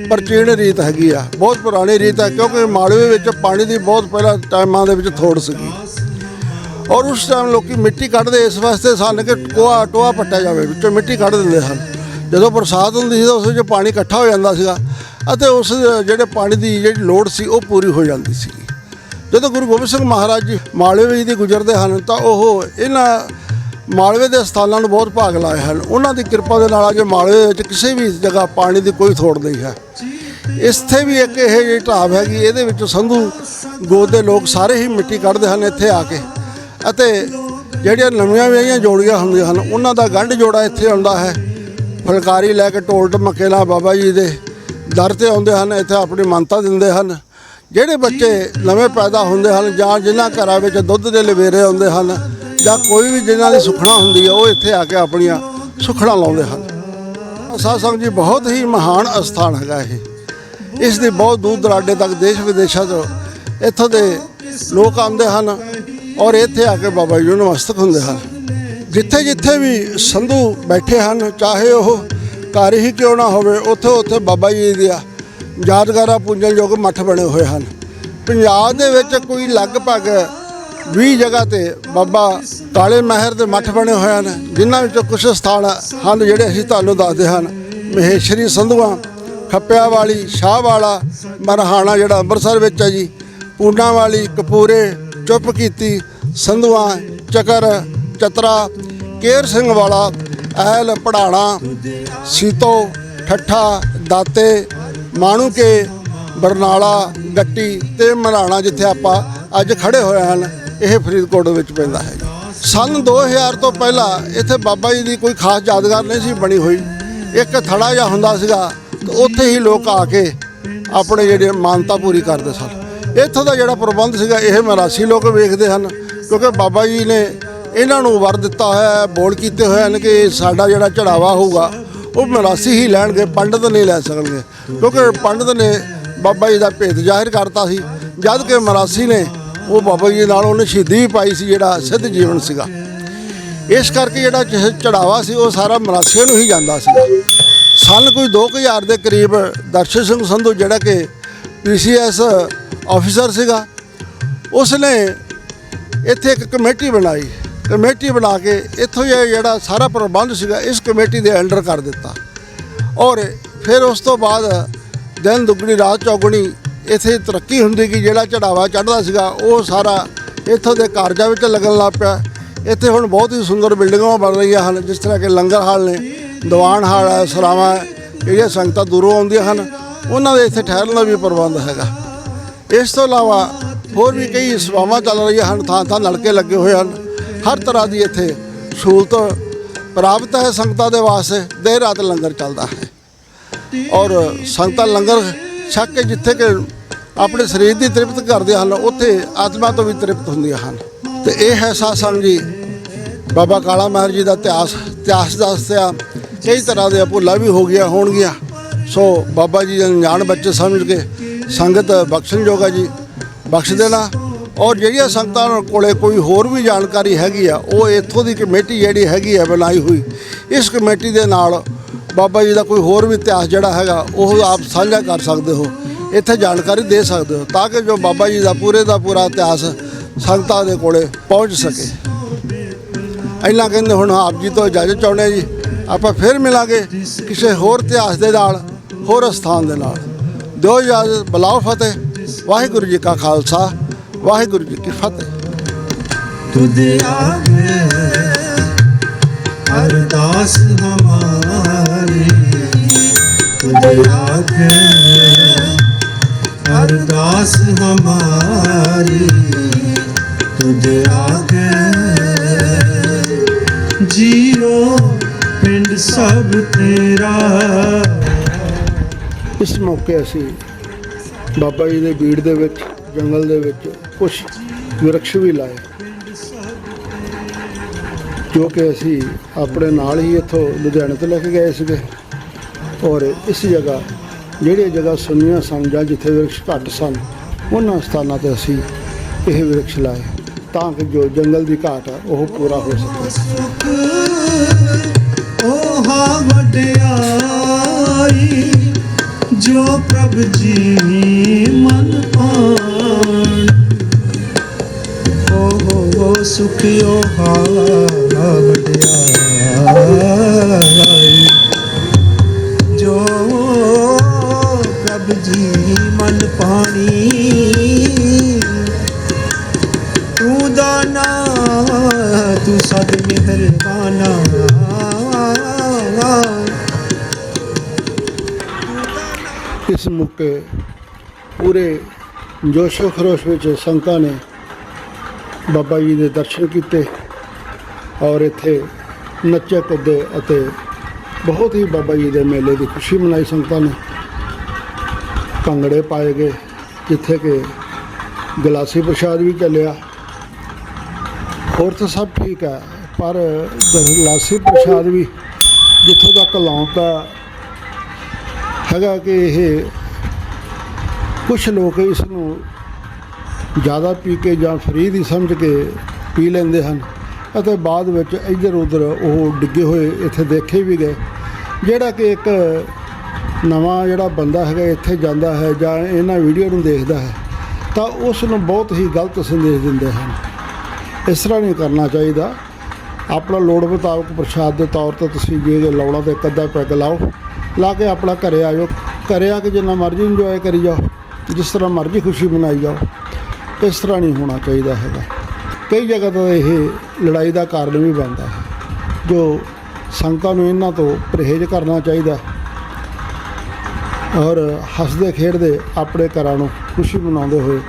ਪ੍ਰਾਚੀਨ ਰੀਤ ਹੈਗੀ ਆ, ਬਹੁਤ ਪੁਰਾਣੀ ਰੀਤ ਹੈ ਕਿਉਂਕਿ ਮਾਲਵੇ ਵਿੱਚ ਪਾਣੀ ਦੀ ਬਹੁਤ ਪਹਿਲਾਂ ਟਾਈਮਾਂ ਦੇ ਵਿੱਚ ਥੋੜ ਸੀਗੀ ਔਰ ਉਸ ਟਾਈਮ ਲੋਕੀ ਮਿੱਟੀ ਕੱਢਦੇ ਇਸ ਵਾਸਤੇ ਸਨ ਕਿ ਟੋਆ ਪੱਟਿਆ ਜਾਵੇ, ਵਿੱਚੋਂ ਮਿੱਟੀ ਕੱਢ ਦਿੰਦੇ ਹਨ। ਜਦੋਂ ਬਰਸਾਤ ਹੁੰਦੀ ਸੀ ਤਾਂ ਉਸ ਵਿੱਚ ਪਾਣੀ ਇਕੱਠਾ ਹੋ ਜਾਂਦਾ ਸੀਗਾ ਅਤੇ ਉਸ ਜਿਹੜੇ ਪਾਣੀ ਦੀ ਜਿਹੜੀ ਲੋੜ ਸੀ ਉਹ ਪੂਰੀ ਹੋ ਜਾਂਦੀ ਸੀ। ਜਦੋਂ ਗੁਰੂ ਗੋਬਿੰਦ ਸਿੰਘ ਮਹਾਰਾਜ ਜੀ ਮਾਲਵੇ ਜੀ ਦੀ ਗੁਜ਼ਰਦੇ ਹਨ ਤਾਂ ਉਹ ਇਹਨਾਂ ਮਾਲਵੇ ਦੇ ਸਥਾਨਾਂ ਨੂੰ ਬਹੁਤ ਭਾਗ ਲਾਏ ਹਨ। ਉਹਨਾਂ ਦੀ ਕਿਰਪਾ ਦੇ ਨਾਲ ਅੱਜ ਮਾਲਵੇ ਵਿੱਚ ਕਿਸੇ ਵੀ ਜਗ੍ਹਾ ਪਾਣੀ ਦੀ ਕੋਈ ਥੋੜ ਨਹੀਂ ਹੈ। ਇੱਥੇ ਵੀ ਇੱਕ ਇਹ ਜਿਹੜੀ ਢਾਬ ਹੈਗੀ ਇਹਦੇ ਵਿੱਚ ਸੰਧੂ ਗੋਤ ਦੇ ਲੋਕ ਸਾਰੇ ਹੀ ਮਿੱਟੀ ਕੱਢਦੇ ਹਨ ਇੱਥੇ ਆ ਕੇ ਅਤੇ ਜਿਹੜੀਆਂ ਨਵੀਆਂ ਵਿਆਹੀਆਂ ਜੋੜੀਆਂ ਹੁੰਦੀਆਂ ਹਨ ਉਹਨਾਂ ਦਾ ਗੰਢ ਜੋੜਾ ਇੱਥੇ ਆਉਂਦਾ ਹੈ। ਫੁਲਕਾਰੀ ਲੈ ਕੇ ਢੋਲ ਢਮੱਕੇ ਨਾਲ ਬਾਬਾ ਜੀ ਦੇ ਦਰ 'ਤੇ ਆਉਂਦੇ ਹਨ, ਇੱਥੇ ਆਪਣੀ ਮੰਨਤਾ ਦਿੰਦੇ ਹਨ। ਜਿਹੜੇ ਬੱਚੇ ਨਵੇਂ ਪੈਦਾ ਹੁੰਦੇ ਹਨ ਜਾਂ ਜਿਨ੍ਹਾਂ ਘਰਾਂ ਵਿੱਚ ਦੁੱਧ ਦੇ ਲਵੇਰੇ ਆਉਂਦੇ ਹਨ ਜਾਂ ਕੋਈ ਵੀ ਜਿਨ੍ਹਾਂ ਦੀ ਸੁੱਖਣਾ ਹੁੰਦੀ ਹੈ ਉਹ ਇੱਥੇ ਆ ਕੇ ਆਪਣੀਆਂ ਸੁੱਖਣਾ ਲਾਉਂਦੇ ਹਨ। ਸਾਧ ਸੰਗਤ ਜੀ ਬਹੁਤ ਹੀ ਮਹਾਨ ਅਸਥਾਨ ਹੈਗਾ ਇਹ। ਇਸ ਦੀ ਬਹੁਤ ਦੂਰ ਦਰਾਡੇ ਤੱਕ ਦੇਸ਼ ਵਿਦੇਸ਼ਾਂ ਤੋਂ ਇੱਥੋਂ ਦੇ ਲੋਕ ਆਉਂਦੇ ਹਨ ਔਰ ਇੱਥੇ ਆ ਕੇ ਬਾਬਾ ਜੀ ਨੂੰ ਨਮਸਤਕ ਹੁੰਦੇ ਹਨ। ਜਿੱਥੇ ਜਿੱਥੇ ਵੀ ਸੰਧੂ ਬੈਠੇ ਹਨ ਚਾਹੇ ਉਹ ਘਰ ਹੀ ਕਿਉਂ ਨਾ ਹੋਵੇ ਉੱਥੇ ਉੱਥੇ ਬਾਬਾ ਜੀ ਦੀਆਂ ਯਾਦਗਾਰਾਂ ਪੂਜਣਯੋਗ ਮੱਠ ਬਣੇ ਹੋਏ ਹਨ। ਪੰਜਾਬ ਦੇ ਵਿੱਚ ਕੋਈ ਲਗਭਗ 20 ਜਗ੍ਹਾ ਤੇ ਬਾਬਾ ਕਾਲੇ ਮਹਿਰ ਦੇ ਮੱਠ ਬਣੇ ਹੋਏ ਹਨ ਜਿਨ੍ਹਾਂ ਵਿੱਚੋਂ ਕੁਝ ਸਥਾਨ ਹਨ ਜਿਹੜੇ ਅਸੀਂ ਤੁਹਾਨੂੰ ਦੱਸਦੇ ਹਨ। ਮਹੇਸ਼ਰੀ ਸੰਧੂਆਂ, ਖੱਪਿਆਂ ਵਾਲੀ, ਸ਼ਾਹ ਵਾਲਾ, ਮਰਹਾਣਾ ਜਿਹੜਾ ਅੰਮ੍ਰਿਤਸਰ ਵਿੱਚ ਹੈ ਜੀ, ਪੂਨਾ ਵਾਲੀ, ਕਪੂਰੇ, ਚੁੱਪ ਕੀਤੀ, ਸੰਧੂਆਂ, ਚੱਕਰ, ਚਤਰਾ, ਕੇਰ ਸਿੰਘ ਵਾਲਾ, ਐਲ, ਪੜਾਣਾ, ਸੀਤੋ, ਠੱਠਾ, ਦਾਤੇ, ਮਾਣੂਕੇ, ਬਰਨਾਲਾ, ਗੱਟੀ ਤੇ ਮਰਾਣਾ ਜਿੱਥੇ ਆਪਾਂ ਅੱਜ ਖੜੇ ਹੋਏ ਹਨ ਇਹ ਫਰੀਦਕੋਟ ਵਿੱਚ ਪੈਂਦਾ ਹੈ ਜੀ। ਸੰਨ 2000 ਤੋਂ ਪਹਿਲਾਂ ਇੱਥੇ ਬਾਬਾ ਜੀ ਦੀ ਕੋਈ ਖਾਸ ਯਾਦਗਾਰ ਨਹੀਂ ਸੀ ਬਣੀ ਹੋਈ। ਇੱਕ ਥੜਾ ਜਿਹਾ ਹੁੰਦਾ ਸੀਗਾ ਤੇ ਉੱਥੇ ਹੀ ਲੋਕ ਆ ਕੇ ਆਪਣੇ ਜਿਹੜੇ ਮਾਨਤਾ ਪੂਰੀ ਕਰਦੇ ਸਨ। ਇੱਥੋਂ ਦਾ ਜਿਹੜਾ ਪ੍ਰਬੰਧ ਸੀਗਾ ਇਹ ਮਰਾਸੀ ਲੋਕ ਵੇਖਦੇ ਹਨ ਕਿਉਂਕਿ ਬਾਬਾ ਜੀ ਨੇ ਇਹਨਾਂ ਨੂੰ ਵਰ ਦਿੱਤਾ ਹੋਇਆ, ਬੋਲ ਕੀਤੇ ਹੋਏ ਹਨ ਕਿ ਸਾਡਾ ਜਿਹੜਾ ਚੜਾਵਾ ਹੋਊਗਾ ਉਹ ਮਰਾਸੀ ਹੀ ਲੈਣਗੇ, ਪੰਡਤ ਨਹੀਂ ਲੈ ਸਕਣਗੇ ਕਿਉਂਕਿ ਪੰਡਤ ਨੇ ਬਾਬਾ ਜੀ ਦਾ ਭੇਤ ਜ਼ਾਹਿਰ ਕਰਤਾ ਸੀ ਜਦ ਕਿ ਮਰਾਸੀ ਨੇ ਉਹ ਬਾਬਾ ਜੀ ਨਾਲ ਉਹਨੇ ਸ਼ਹੀਦੀ ਵੀ ਪਾਈ ਸੀ ਜਿਹੜਾ ਸਿੱਧ ਜੀਵਨ ਸੀਗਾ। ਇਸ ਕਰਕੇ ਜਿਹੜਾ ਚੜਾਵਾ ਸੀ ਉਹ ਸਾਰਾ ਮਰਾਸੀਆਂ ਨੂੰ ਹੀ ਜਾਂਦਾ ਸੀ। ਸੰਨ ਕੋਈ 2000 ਦੇ ਕਰੀਬ ਦਰਸ਼ਨ ਸਿੰਘ ਸੰਧੂ ਜਿਹੜਾ ਕਿ PCS ਆਫੀਸਰ ਸੀਗਾ ਉਸ ਨੇ ਇੱਥੇ ਇੱਕ ਕਮੇਟੀ ਬਣਾਈ। ਕਮੇਟੀ ਬਣਾ ਕੇ ਇੱਥੋਂ ਜਿਹੜਾ ਸਾਰਾ ਪ੍ਰਬੰਧ ਸੀਗਾ ਇਸ ਕਮੇਟੀ ਦੇ ਅੰਡਰ ਕਰ ਦਿੱਤਾ ਔਰ ਫਿਰ ਉਸ ਤੋਂ ਬਾਅਦ ਦਿਨ ਦੁੱਗਣੀ ਰਾਤ ਚੌਗੁਣੀ ਇੱਥੇ ਤਰੱਕੀ ਹੁੰਦੀ ਕਿ ਜਿਹੜਾ ਚੜਾਵਾ ਚੜ੍ਹਦਾ ਸੀਗਾ ਉਹ ਸਾਰਾ ਇੱਥੋਂ ਦੇ ਕਾਰਜਾਂ ਵਿੱਚ ਲੱਗਣ ਲੱਗ ਪਿਆ। ਇੱਥੇ ਹੁਣ ਬਹੁਤ ਹੀ ਸੁੰਦਰ ਬਿਲਡਿੰਗਾਂ ਬਣ ਰਹੀਆਂ ਹਨ ਜਿਸ ਤਰ੍ਹਾਂ ਕਿ ਲੰਗਰ ਹਾਲ ਨੇ, ਦੀਵਾਨ ਹਾਲ ਹੈ, ਸਰਾਵਾਂ ਜਿਹੜੀਆਂ ਸੰਗਤਾਂ ਦੂਰੋਂ ਆਉਂਦੀਆਂ ਹਨ ਉਹਨਾਂ ਦੇ ਇੱਥੇ ਠਹਿਰਨ ਦਾ ਵੀ ਪ੍ਰਬੰਧ ਹੈਗਾ। ਇਸ ਤੋਂ ਇਲਾਵਾ ਹੋਰ ਵੀ ਕਈ ਸੇਵਾਵਾਂ ਚੱਲ ਰਹੀਆਂ ਹਨ, ਥਾਂ ਥਾਂ ਨਲਕੇ ਲੱਗੇ ਹੋਏ ਹਨ। ਹਰ ਤਰ੍ਹਾਂ ਦੀ ਇੱਥੇ ਸਹੂਲਤ ਪ੍ਰਾਪਤ ਹੈ ਸੰਗਤਾਂ ਦੇ ਵਾਸਤੇ। ਦੇਰ ਰਾਤ ਲੰਗਰ ਚੱਲਦਾ ਹੈ ਔਰ ਸੰਗਤਾਂ ਲੰਗਰ ਛਕ ਕੇ ਜਿੱਥੇ ਕਿ ਆਪਣੇ ਸਰੀਰ ਦੀ ਤ੍ਰਿਪਤ ਕਰਦੇ ਹਨ ਉੱਥੇ ਆਤਮਾ ਤੋਂ ਵੀ ਤ੍ਰਿਪਤ ਹੁੰਦੀਆਂ ਹਨ। ਤੇ ਇਹ ਹੈ ਸਾਧ ਸੰਗਤ ਜੀ ਬਾਬਾ ਕਾਲਾ ਮਹਿਰ ਜੀ ਦਾ ਇਤਿਹਾਸ ਦੱਸਿਆ। ਕਈ ਤਰ੍ਹਾਂ ਦੇ ਭੁੱਲਾਂ ਵੀ ਹੋ ਗਈਆਂ ਹੋਣਗੀਆਂ ਸੋ ਬਾਬਾ ਜੀ ਦੇ ਅਣਜਾਣ ਬੱਚੇ ਸਮਝ ਕੇ ਸੰਗਤ ਬਖਸ਼ਣਯੋਗ ਹੈ ਜੀ, ਬਖਸ਼ ਦੇਣਾ। ਔਰ ਜਿਹੜੀਆਂ ਸੰਗਤਾਂ ਕੋਲੇ ਕੋਈ ਹੋਰ ਵੀ ਜਾਣਕਾਰੀ ਹੈਗੀ ਆ ਉਹ ਇੱਥੋਂ ਦੀ ਕਮੇਟੀ ਜਿਹੜੀ ਹੈਗੀ ਆ ਬਣਾਈ ਹੋਈ ਇਸ ਕਮੇਟੀ ਦੇ ਨਾਲ ਬਾਬਾ ਜੀ ਦਾ ਕੋਈ ਹੋਰ ਵੀ ਇਤਿਹਾਸ ਜਿਹੜਾ ਹੈਗਾ ਉਹ ਆਪ ਸਾਂਝਾ ਕਰ ਸਕਦੇ ਹੋ, ਇੱਥੇ ਜਾਣਕਾਰੀ ਦੇ ਸਕਦੇ ਹੋ ਤਾਂ ਕਿ ਜੋ ਬਾਬਾ ਜੀ ਦਾ ਪੂਰਾ ਇਤਿਹਾਸ ਸੰਗਤਾਂ ਦੇ ਕੋਲੇ ਪਹੁੰਚ ਸਕੇ। ਇੰਨਾ ਕਹਿੰਦੇ ਹੁਣ ਆਪ ਜੀ ਤੋਂ ਇਜਾਜ਼ਤ ਚਾਹੁੰਦੇ ਜੀ। ਆਪਾਂ ਫਿਰ ਮਿਲਾਂਗੇ ਕਿਸੇ ਹੋਰ ਇਤਿਹਾਸ ਦੇ ਨਾਲ, ਹੋਰ ਸਥਾਨ ਦੇ ਨਾਲ। ਦਿਓ ਇਜਾਜ਼ਤ, ਬੁਲਾਓ ਫਤਿਹ। ਵਾਹਿਗੁਰੂ ਜੀ ਕਾ ਖਾਲਸਾ, ਵਾਹਿਗੁਰੂ ਜੀ ਕੀ ਫਤਿਹ। तुझ आगे अरदास हमारी, तुझ आगे अरदास हमारी, तुझ आगे जीरो पिंड सब तेरा। ਇਸ ਮੌਕੇ ਅਸੀਂ ਬਾਬਾ ਜੀ ਦੇ ਬੀੜ ਦੇ ਵਿੱਚ, ਜੰਗਲ ਦੇ ਵਿੱਚ ਕੁਝ ਵਿਰਕਸ਼ ਵੀ ਲਾਏ, ਜੋ ਕਿ ਅਸੀਂ ਆਪਣੇ ਨਾਲ ਹੀ ਇੱਥੋਂ ਲੁਧਿਆਣੇ ਤੋਂ ਲੈ ਕੇ ਗਏ ਸੀਗੇ। ਔਰ ਇਸ ਜਗ੍ਹਾ, ਜਿਹੜੀਆਂ ਜਗ੍ਹਾ ਸੁੰਨੀਆਂ ਸਨ ਜਾਂ ਜਿੱਥੇ ਵਿਰਕਸ਼ ਘੱਟ ਸਨ, ਉਹਨਾਂ ਸਥਾਨਾਂ 'ਤੇ ਅਸੀਂ ਇਹ ਵਿਰਕਸ਼ ਲਾਏ ਤਾਂ ਕਿ ਜੋ ਜੰਗਲ ਦੀ ਘਾਟ ਹੈ ਉਹ ਪੂਰਾ ਹੋ ਸਕੇ। ਸੁਖ ਓਹਾ ਵਡਿਆਈ ਜੋ ਪ੍ਰਭ ਜੀ ਮਨ ਪਾਣ। ਓ ਸੁਖਿਓ ਹਾ ਵਡਿਆਈ ਜੋ ਪ੍ਰਭ ਜੀ ਮਨ ਪਾਣੀ। ਤੂੰ ਦਾਨਾ ਤੂੰ ਸਦ ਮਿਹਰਬਾਨਾ। ਇਸ ਮੌਕੇ ਪੂਰੇ ਜੋਸ਼ੋ ਖਰੋਸ਼ ਵਿੱਚ ਸੰਗਤਾਂ ਨੇ ਬਾਬਾ ਜੀ ਦੇ ਦਰਸ਼ਨ ਕੀਤੇ ਔਰ ਇੱਥੇ ਨੱਚੇ ਕੁੱਦੇ ਅਤੇ ਬਹੁਤ ਹੀ ਬਾਬਾ ਜੀ ਦੇ ਮੇਲੇ ਦੀ ਖੁਸ਼ੀ ਮਨਾਈ ਸੰਗਤਾਂ ਨੇ। ਭੰਗੜੇ ਪਾਏ ਗਏ, ਜਿੱਥੇ ਕਿ ਗਲਾਸੀ ਪ੍ਰਸ਼ਾਦ ਵੀ ਚੱਲਿਆ। ਹੋਰ ਤਾਂ ਸਭ ਠੀਕ ਹੈ, ਪਰ ਗਲਾਸੀ ਪ੍ਰਸ਼ਾਦ ਵੀ ਜਿੱਥੋਂ ਤੱਕ ਲਾਉਂਦਾ ਹੈਗਾ ਕਿ ਇਹ ਕੁਛ ਲੋਕ ਇਸ ਨੂੰ ਜ਼ਿਆਦਾ ਪੀ ਕੇ ਜਾਂ ਫਰੀ ਦੀ ਸਮਝ ਕੇ ਪੀ ਲੈਂਦੇ ਹਨ ਅਤੇ ਬਾਅਦ ਵਿੱਚ ਇੱਧਰ ਉੱਧਰ ਉਹ ਡਿੱਗੇ ਹੋਏ ਇੱਥੇ ਦੇਖੇ ਵੀ ਗਏ। ਜਿਹੜਾ ਕਿ ਇੱਕ ਨਵਾਂ ਜਿਹੜਾ ਬੰਦਾ ਹੈਗਾ ਇੱਥੇ ਜਾਂਦਾ ਹੈ ਜਾਂ ਇਹਨਾਂ ਵੀਡੀਓ ਨੂੰ ਦੇਖਦਾ ਹੈ ਤਾਂ ਉਸ ਨੂੰ ਬਹੁਤ ਹੀ ਗਲਤ ਸੰਦੇਸ਼ ਦਿੰਦੇ ਹਨ। ਇਸ ਤਰ੍ਹਾਂ ਨਹੀਂ ਕਰਨਾ ਚਾਹੀਦਾ। ਆਪਣਾ ਲੋੜ ਮੁਤਾਬਕ ਪ੍ਰਸ਼ਾਦ ਦੇ ਤੌਰ 'ਤੇ ਤੁਸੀਂ ਜੇ ਲਾਉਣਾ ਤਾਂ ਇੱਕ ਅੱਧਾ ਪੈਗ ਲਾਓ, ਲਾ ਕੇ ਆਪਣਾ ਘਰੇ ਆ ਜਾਓ। ਘਰੇ ਆ ਕੇ ਜਿੰਨਾ ਮਰਜ਼ੀ ਇੰਜੋਏ ਕਰੀ ਜਾਓ, ਜਿਸ ਤਰ੍ਹਾਂ ਮਰਜ਼ੀ ਖੁਸ਼ੀ ਮਨਾਈ ਜਾਓ। ਇਸ ਤਰ੍ਹਾਂ ਨਹੀਂ ਹੋਣਾ ਚਾਹੀਦਾ ਹੈਗਾ। ਕਈ ਜਗ੍ਹਾ ਤੋਂ ਇਹ ਲੜਾਈ ਦਾ ਕਾਰਨ ਵੀ ਬਣਦਾ ਹੈ, ਜੋ ਸੰਗਤਾਂ ਨੂੰ ਇਹਨਾਂ ਤੋਂ ਪਰਹੇਜ਼ ਕਰਨਾ ਚਾਹੀਦਾ ਔਰ ਹੱਸਦੇ ਖੇਡਦੇ ਆਪਣੇ ਘਰਾਂ ਨੂੰ ਖੁਸ਼ੀ ਮਨਾਉਂਦੇ ਹੋਏ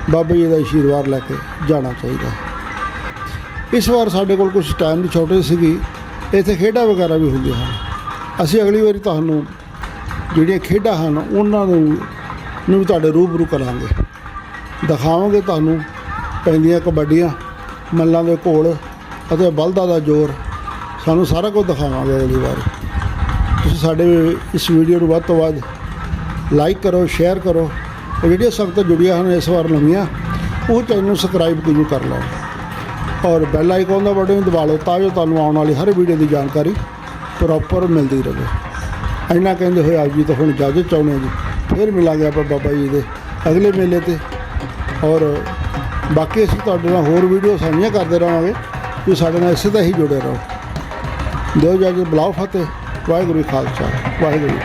ਬਾਬਾ ਜੀ ਦਾ ਆਸ਼ੀਰਵਾਦ ਲੈ ਕੇ ਜਾਣਾ ਚਾਹੀਦਾ ਹੈ। ਇਸ ਵਾਰ ਸਾਡੇ ਕੋਲ ਕੁਝ ਟਾਈਮ ਦੀ ਸ਼ਾਰਟੇਜ ਸੀਗੀ, ਇੱਥੇ ਖੇਡਾਂ ਵਗੈਰਾ ਵੀ ਹੁੰਦੀਆਂ ਹਨ। ਅਸੀਂ ਅਗਲੀ ਵਾਰੀ ਤੁਹਾਨੂੰ ਜਿਹੜੀਆਂ ਖੇਡਾਂ ਹਨ ਉਹਨਾਂ ਨੂੰ ਵੀ ਤੁਹਾਡੇ ਰੂਬਰੂ ਕਰਾਂਗੇ, ਦਿਖਾਵਾਂਗੇ ਤੁਹਾਨੂੰ ਪੈਂਦੀਆਂ ਕਬੱਡੀਆਂ, ਮੱਲਾਂ ਦੇ ਘੋਲ ਅਤੇ ਬਲਦਾਂ ਦਾ ਜ਼ੋਰ। ਸਾਨੂੰ ਸਾਰਾ ਕੁਝ ਦਿਖਾਵਾਂਗੇ ਅਗਲੀ ਵਾਰੀ। ਤੁਸੀਂ ਸਾਡੇ ਇਸ ਵੀਡੀਓ ਨੂੰ ਵੱਧ ਤੋਂ ਵੱਧ ਲਾਈਕ ਕਰੋ, ਸ਼ੇਅਰ ਕਰੋ। ਉਹ ਜਿਹੜੀਆਂ ਸੰਗਤਾਂ ਜੁੜੀਆਂ ਹਨ ਇਸ ਵਾਰ ਨਵੀਆਂ, ਉਹ ਚੈਨਲ ਨੂੰ ਸਬਸਕ੍ਰਾਈਬ ਜ਼ਰੂਰ ਕਰ ਲਓ ਔਰ ਬੈਲ ਆਈਕਨ ਦਾ ਬਟਨ ਦਬਾ ਲਓ ਤਾਂ ਜੋ ਤੁਹਾਨੂੰ ਆਉਣ ਵਾਲੀ ਹਰ ਵੀਡੀਓ ਦੀ ਜਾਣਕਾਰੀ ਪ੍ਰੋਪਰ ਮਿਲਦੀ ਰਹੇ। ਇੰਨਾ ਕਹਿੰਦੇ ਹੋਏ ਅੱਜ ਜੀ ਤਾਂ ਹੁਣ ਇਜਾਜ਼ਤ ਚਾਹੁੰਦੇ ਹਾਂ ਜੀ। ਫਿਰ ਮਿਲਾਂਗੇ ਆਪਾਂ ਬਾਬਾ ਜੀ ਦੇ ਅਗਲੇ ਮੇਲੇ 'ਤੇ ਔਰ ਬਾਕੀ ਅਸੀਂ ਤੁਹਾਡੇ ਨਾਲ ਹੋਰ ਵੀਡੀਓ ਸਾਂਝੀਆਂ ਕਰਦੇ ਰਹਾਂਗੇ। ਤੁਸੀਂ ਸਾਡੇ ਨਾਲ ਇਸੇ ਤਰ੍ਹਾਂ ਹੀ ਜੁੜੇ ਰਹੋ। ਦਿਓ ਇਜਾਜ਼ਤ, ਬੁਲਾਓ ਫਤਿਹ। ਵਾਹਿਗੁਰੂ ਜੀ ਖਾਲਸਾ, ਵਾਹਿਗੁਰੂ ਜੀ।